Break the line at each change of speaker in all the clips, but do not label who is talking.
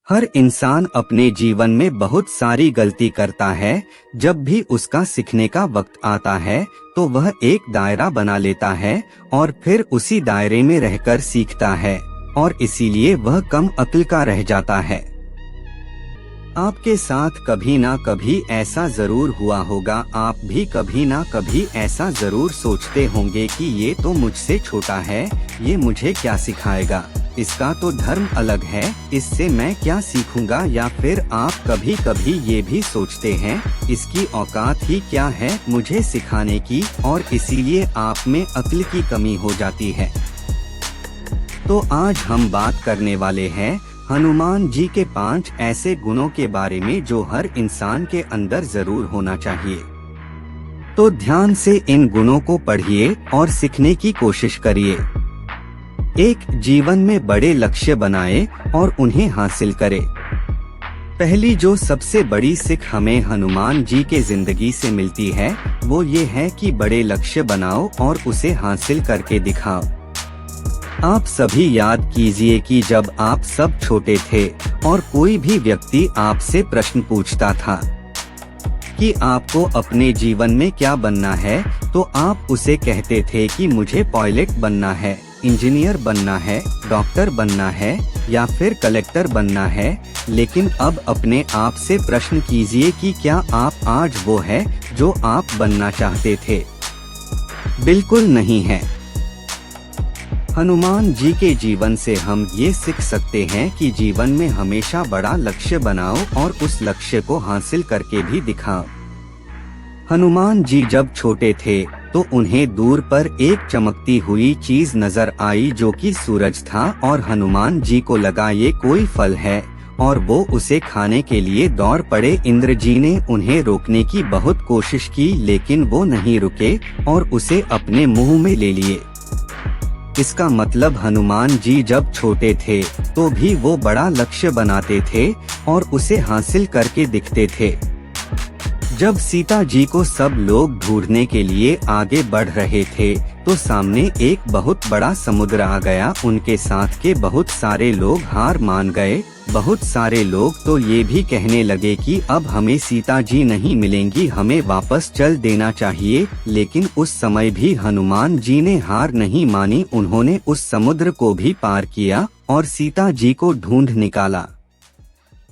हर इंसान अपने जीवन में बहुत सारी गलती करता है। जब भी उसका सीखने का वक्त आता है तो वह एक दायरा बना लेता है और फिर उसी दायरे में रहकर सीखता है और इसीलिए वह कम अक्ल का रह जाता है। आपके साथ कभी ना कभी ऐसा जरूर हुआ होगा। आप भी कभी ना कभी ऐसा जरूर सोचते होंगे कि ये तो मुझसे छोटा है, ये मुझे क्या सिखाएगा, इसका तो धर्म अलग है, इससे मैं क्या सीखूंगा। या फिर आप कभी कभी ये भी सोचते हैं इसकी औकात ही क्या है मुझे सिखाने की, और इसीलिए आप में अक्ल की कमी हो जाती है। तो आज हम बात करने वाले हैं हनुमान जी के 5 ऐसे गुणों के बारे में जो हर इंसान के अंदर जरूर होना चाहिए। तो ध्यान से इन गुणों को पढ़िए और सीखने की कोशिश करिए। 1. जीवन में बड़े लक्ष्य बनाए और उन्हें हासिल करें। पहली जो सबसे बड़ी सीख हमें हनुमान जी के जिंदगी से मिलती है वो ये है कि बड़े लक्ष्य बनाओ और उसे हासिल करके दिखाओ। आप सभी याद कीजिए कि जब आप सब छोटे थे और कोई भी व्यक्ति आपसे प्रश्न पूछता था कि आपको अपने जीवन में क्या बनना है, तो आप उसे कहते थे कि मुझे पायलट बनना है, इंजीनियर बनना है, डॉक्टर बनना है या फिर कलेक्टर बनना है। लेकिन अब अपने आप से प्रश्न कीजिए कि क्या आप आज वो है जो आप बनना चाहते थे? बिल्कुल नहीं है। हनुमान जी के जीवन से हम ये सीख सकते हैं कि जीवन में हमेशा बड़ा लक्ष्य बनाओ और उस लक्ष्य को हासिल करके भी दिखाओ। हनुमान जी जब छोटे थे तो उन्हें दूर पर एक चमकती हुई चीज नजर आई जो कि सूरज था, और हनुमान जी को लगा ये कोई फल है और वो उसे खाने के लिए दौड़ पड़े। इंद्र जी ने उन्हें रोकने की बहुत कोशिश की लेकिन वो नहीं रुके और उसे अपने मुंह में ले लिए। इसका मतलब हनुमान जी जब छोटे थे तो भी वो बड़ा लक्ष्य बनाते थे और उसे हासिल करके दिखते थे। जब सीता जी को सब लोग ढूंढने के लिए आगे बढ़ रहे थे तो सामने एक बहुत बड़ा समुद्र आ गया। उनके साथ के बहुत सारे लोग हार मान गए। बहुत सारे लोग तो ये भी कहने लगे कि अब हमें सीता जी नहीं मिलेंगी, हमें वापस चल देना चाहिए। लेकिन उस समय भी हनुमान जी ने हार नहीं मानी। उन्होंने उस समुद्र को भी पार किया और सीता जी को ढूंढ निकाला।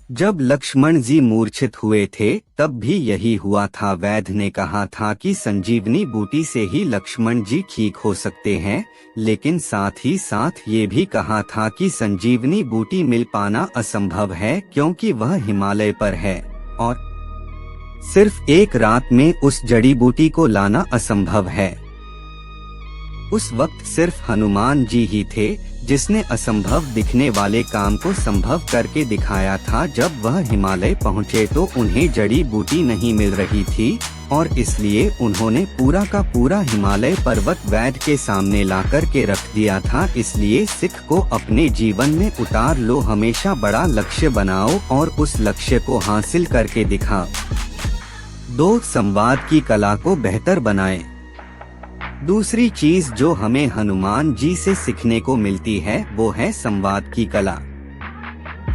जब लक्ष्मण जी मूर्छित हुए थे तब भी यही हुआ था। वैद्य ने कहा था कि संजीवनी बूटी से ही लक्ष्मण जी ठीक हो सकते हैं, लेकिन साथ ही साथ ये भी कहा था कि संजीवनी बूटी मिल पाना असंभव है क्योंकि वह हिमालय पर है और सिर्फ एक रात में उस जड़ी बूटी को लाना असंभव है। उस वक्त सिर्फ हनुमान जी ही थे जिसने असंभव दिखने वाले काम को संभव करके दिखाया था। जब वह हिमालय पहुँचे तो उन्हें जड़ी बूटी नहीं मिल रही थी और इसलिए उन्होंने पूरा का पूरा हिमालय पर्वत वैद्य के सामने लाकर के रख दिया था। इसलिए सिख को अपने जीवन में उतार लो, हमेशा बड़ा लक्ष्य बनाओ और उस लक्ष्य को हासिल करके दिखाओ। 2. संवाद की कला को बेहतर बनाएं। दूसरी चीज जो हमें हनुमान जी से सीखने को मिलती है वो है संवाद की कला।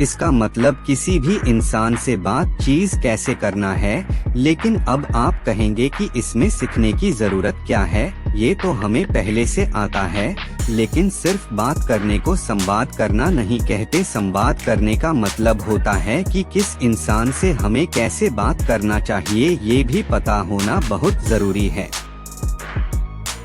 इसका मतलब किसी भी इंसान से बातचीत कैसे करना है। लेकिन अब आप कहेंगे कि इसमें सीखने की जरूरत क्या है, ये तो हमें पहले से आता है। लेकिन सिर्फ बात करने को संवाद करना नहीं कहते। संवाद करने का मतलब होता है कि किस इंसान से हमें कैसे बात करना चाहिए, ये भी पता होना बहुत जरूरी है।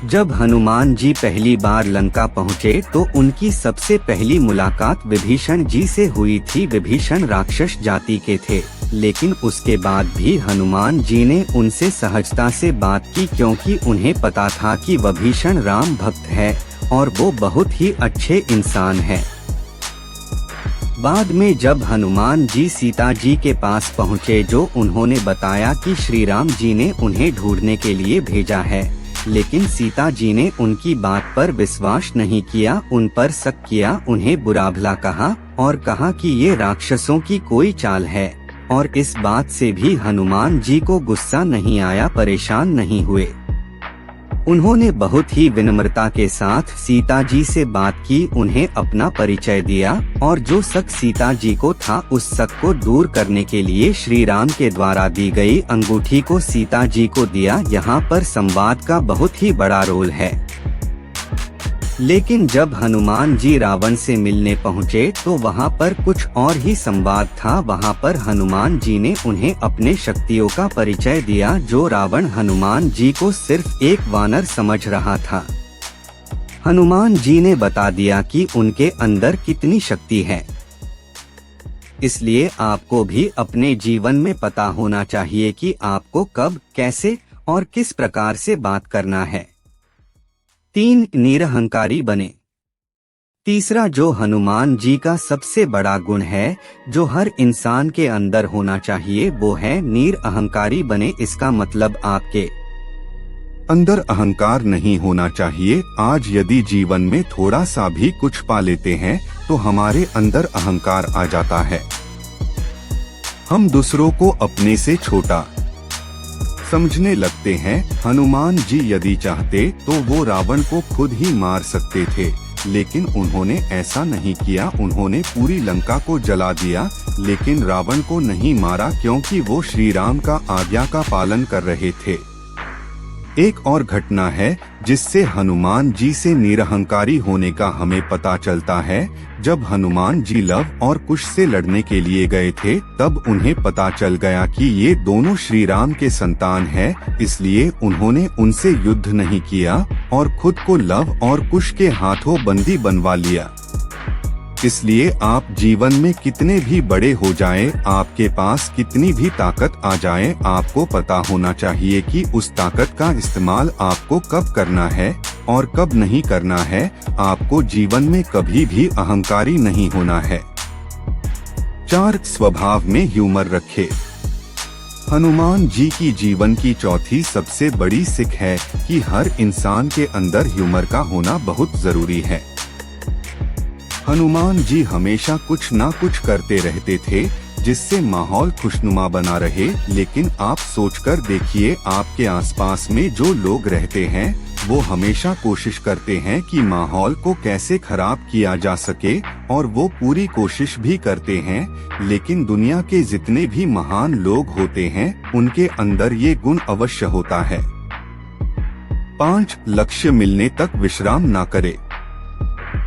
जब हनुमान जी पहली बार लंका पहुँचे तो उनकी सबसे पहली मुलाकात विभीषण जी से हुई थी। विभीषण राक्षस जाति के थे, लेकिन उसके बाद भी हनुमान जी ने उनसे सहजता से बात की क्योंकि उन्हें पता था कि विभीषण राम भक्त है और वो बहुत ही अच्छे इंसान है। बाद में जब हनुमान जी सीता जी के पास पहुँचे जो उन्होंने बताया कि श्री राम जी ने उन्हें ढूंढने के लिए भेजा है, लेकिन सीता जी ने उनकी बात पर विश्वास नहीं किया, उन पर शक किया, उन्हें बुरा भला कहा और कहा कि ये राक्षसों की कोई चाल है। और इस बात से भी हनुमान जी को गुस्सा नहीं आया, परेशान नहीं हुए। उन्होंने बहुत ही विनम्रता के साथ सीता जी से बात की, उन्हें अपना परिचय दिया और जो शक सीता जी को था उस शक को दूर करने के लिए श्री राम के द्वारा दी गई अंगूठी को सीता जी को दिया। यहाँ पर संवाद का बहुत ही बड़ा रोल है। लेकिन जब हनुमान जी रावण से मिलने पहुँचे तो वहाँ पर कुछ और ही संवाद था। वहाँ पर हनुमान जी ने उन्हें अपने शक्तियों का परिचय दिया, जो रावण हनुमान जी को सिर्फ एक वानर समझ रहा था। हनुमान जी ने बता दिया कि उनके अंदर कितनी शक्ति है। इसलिए आपको भी अपने जीवन में पता होना चाहिए कि आपको कब, कैसे और किस प्रकार से बात करना है। 3. निरहंकारी बने। तीसरा जो हनुमान जी का सबसे बड़ा गुण है, जो हर इंसान के अंदर होना चाहिए, वो है निरअहंकारी बने। इसका मतलब आपके
अंदर अहंकार नहीं होना चाहिए। आज यदि जीवन में थोड़ा सा भी कुछ पा लेते हैं तो हमारे अंदर अहंकार आ जाता है। हम दूसरों को अपने से छोटा समझने लगते हैं। हनुमान जी यदि चाहते तो वो रावण को खुद ही मार सकते थे, लेकिन उन्होंने ऐसा नहीं किया। उन्होंने पूरी लंका को जला दिया, लेकिन रावण को नहीं मारा, क्योंकि वो श्री राम का आज्ञा का पालन कर रहे थे। एक और घटना है जिससे हनुमान जी से निरहंकारी होने का हमें पता चलता है। जब हनुमान जी लव और कुश से लड़ने के लिए गए थे, तब उन्हें पता चल गया कि ये दोनों श्री राम के संतान हैं, इसलिए उन्होंने उनसे युद्ध नहीं किया और खुद को लव और कुश के हाथों बंदी बनवा लिया। इसलिए आप जीवन में कितने भी बड़े हो जाएं, आपके पास कितनी भी ताकत आ जाए, आपको पता होना चाहिए कि उस ताकत का इस्तेमाल आपको कब करना है और कब नहीं करना है। आपको जीवन में कभी भी अहंकारी नहीं होना है। 4. स्वभाव में ह्यूमर रखे। हनुमान जी की जीवन की चौथी सबसे बड़ी सीख है कि हर इंसान के अंदर ह्यूमर का होना बहुत जरूरी है। हनुमान जी हमेशा कुछ ना कुछ करते रहते थे जिससे माहौल खुशनुमा बना रहे। लेकिन आप सोचकर देखिए, आपके आसपास में जो लोग रहते हैं वो हमेशा कोशिश करते हैं कि माहौल को कैसे खराब किया जा सके, और वो पूरी कोशिश भी करते हैं। लेकिन दुनिया के जितने भी महान लोग होते हैं उनके अंदर ये गुण अवश्य होता है। 5. लक्ष्य मिलने तक विश्राम ना करे।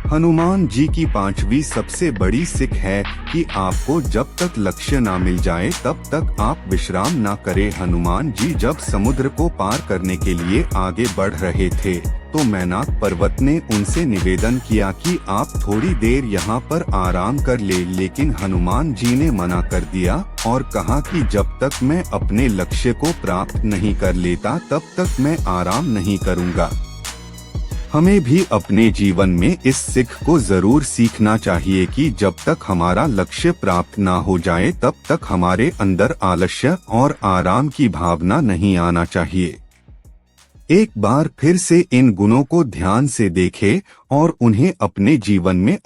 हनुमान जी की 5वीं सबसे बड़ी सीख है कि आपको जब तक लक्ष्य ना मिल जाए तब तक आप विश्राम ना करें। हनुमान जी जब समुद्र को पार करने के लिए आगे बढ़ रहे थे तो मैनाक पर्वत ने उनसे निवेदन किया कि आप थोड़ी देर यहाँ पर आराम कर ले, लेकिन हनुमान जी ने मना कर दिया और कहा कि जब तक मैं अपने लक्ष्य को प्राप्त नहीं कर लेता तब तक मैं आराम नहीं करूँगा। हमें भी अपने जीवन में इस सीख को जरूर सीखना चाहिए कि जब तक हमारा लक्ष्य प्राप्त ना हो जाए तब तक हमारे अंदर आलस्य और आराम की भावना नहीं आना चाहिए। एक बार फिर से इन गुणों को ध्यान से देखें और उन्हें अपने जीवन में